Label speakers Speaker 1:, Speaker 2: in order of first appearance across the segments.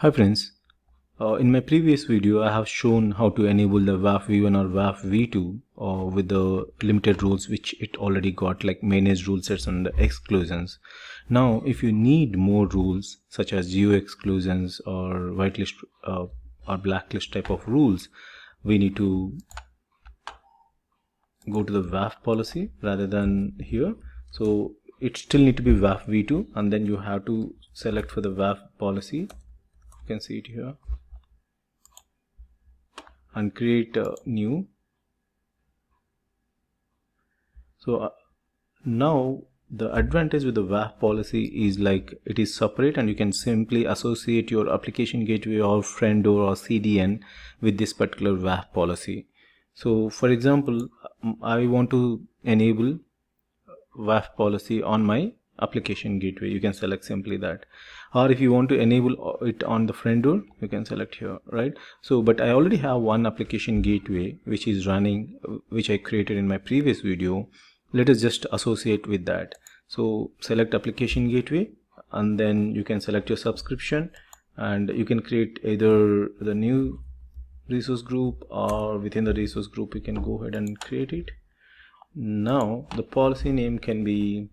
Speaker 1: Hi friends, in my previous video I have shown how to enable the WAF v1 or WAF v2 with the limited rules which it already got, like managed rule sets and exclusions. Now if you need more rules such as geo exclusions or whitelist or blacklist type of rules, we need to go to the WAF policy rather than here. So it still need to be WAF v2 and then you have to select for the WAF policy. You can see it here and create a new. So now the advantage with the WAF policy is like it is separate and you can simply associate your application gateway or friend door or CDN with this particular WAF policy. So for example, I want to enable WAF policy on my application gateway. You can select simply that, or if you want to enable it on the friend door, you can select here, right? So but I already have one application gateway which is running, which I created in my previous video. Let us just associate with that. So select application gateway and then you can select your subscription and you can create either the new resource group or within the resource group you can go ahead and create it. Now the policy name can be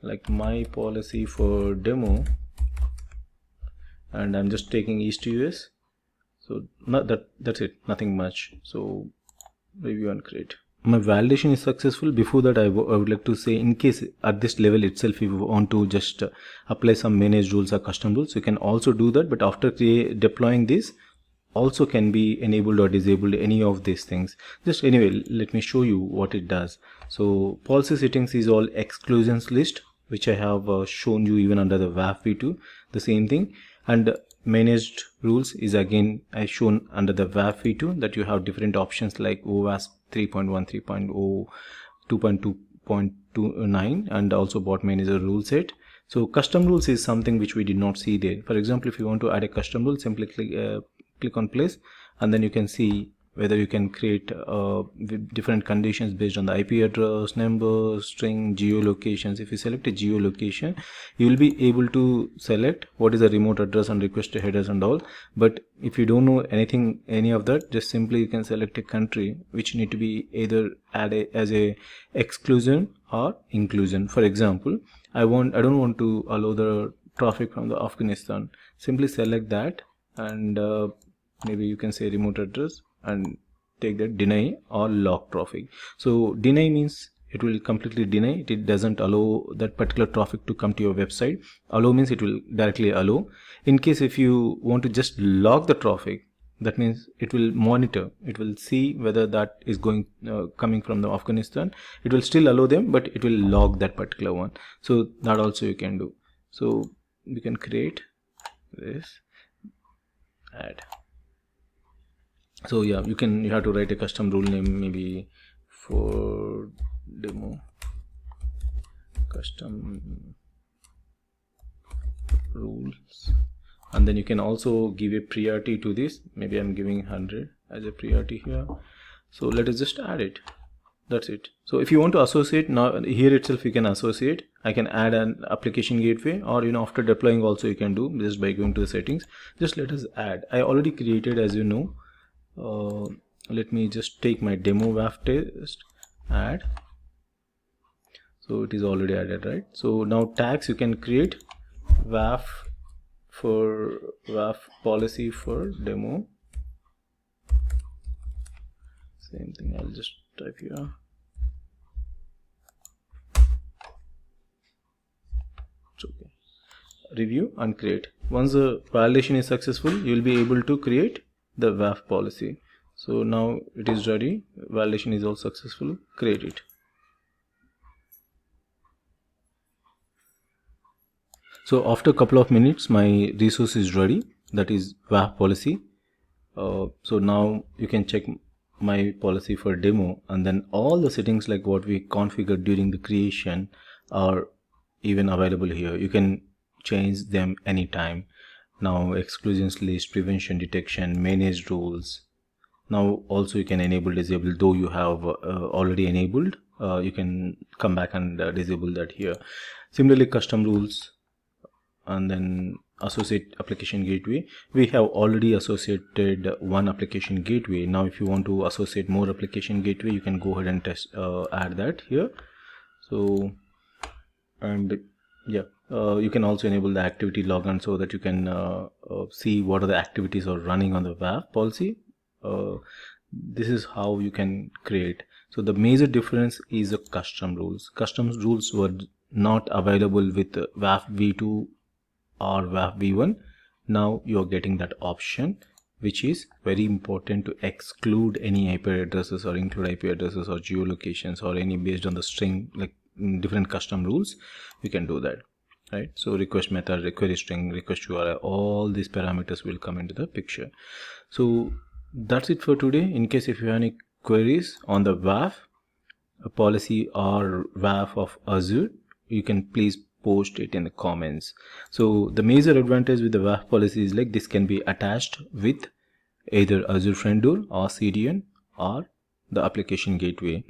Speaker 1: like my policy for demo and I'm just taking East to US. So not that's it, nothing much. So review and create. My validation is successful. Before that I would like to say, in case at this level itself if you want to just apply some managed rules or custom rules, you can also do that, but after deploying this also can be enabled or disabled, any of these things. Just anyway, let me show you what it does. So policy settings is all exclusions list, which I have shown you even under the WAF v2, the same thing. And managed rules is again I shown under the WAF v2, that you have different options like OWASP 3.1, 3.0, 2.2.29 and also bot manager rule set. So custom rules is something which we did not see there. For example, if you want to add a custom rule, simply click on place and then you can see whether you can create different conditions based on the IP address, number, string, geolocations. If you select a geolocation, you will be able to select what is the remote address and request headers and all. But if you don't know any of that, just simply you can select a country which need to be either added as a exclusion or inclusion. For example, I don't want to allow the traffic from the Afghanistan. Simply select that and maybe you can say remote address and take that deny or lock traffic. So deny means it will completely deny it, it doesn't allow that particular traffic to come to your website. Allow means it will directly allow. In case if you want to just lock the traffic, that means it will monitor, it will see whether that is going coming from the Afghanistan. It will still allow them, but it will log that particular one. So that also you can do. So you can create this, add. So yeah, you have to write a custom rule name, maybe for demo custom rules, and then you can also give a priority to this. Maybe I'm giving 100 as a priority here. So let us just add it. That's it. So if you want to associate, now here itself you can associate. I can add an application gateway, or after deploying also you can do just by going to the settings. Just let us add. I already created, as you know. Let me just take my demo WAF test, add. So it is already added, right? So now tags you can create WAF for WAF policy for demo. Same thing, I'll just type here. It's okay. Review and create. Once the validation is successful, you will be able to create the WAF policy. So now it is ready, validation is all successful, create it. So after a couple of minutes my resource is ready, that is WAF policy. So now you can check my policy for demo, and then all the settings like what we configured during the creation are even available here. You can change them anytime. Now exclusions list, prevention detection, managed rules. Now also you can enable, disable, though you have already enabled, you can come back and disable that here. Similarly custom rules, and then associate application gateway. We have already associated one application gateway. Now if you want to associate more application gateway, you can go ahead and add that here. So, and yeah, you can also enable the activity login so that you can see what are the activities are running on the WAF policy. This is how you can create. So the major difference is the custom rules. Custom rules were not available with WAF v2 or WAF v1. Now you're getting that option, which is very important to exclude any IP addresses or include IP addresses or geolocations or any based on the string, like different custom rules. You can do that, right? So request method, request string, request URI, all these parameters will come into the picture. So that's it for today. In case if you have any queries on the WAF policy or WAF of Azure, you can please post it in the comments. So the major advantage with the WAF policy is like this can be attached with either Azure Front Door or CDN or the application gateway.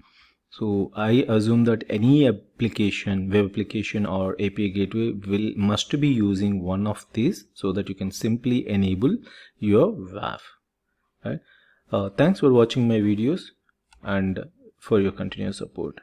Speaker 1: So I assume that any application, web application or API gateway must be using one of these so that you can simply enable your WAF. Right? Thanks for watching my videos and for your continuous support.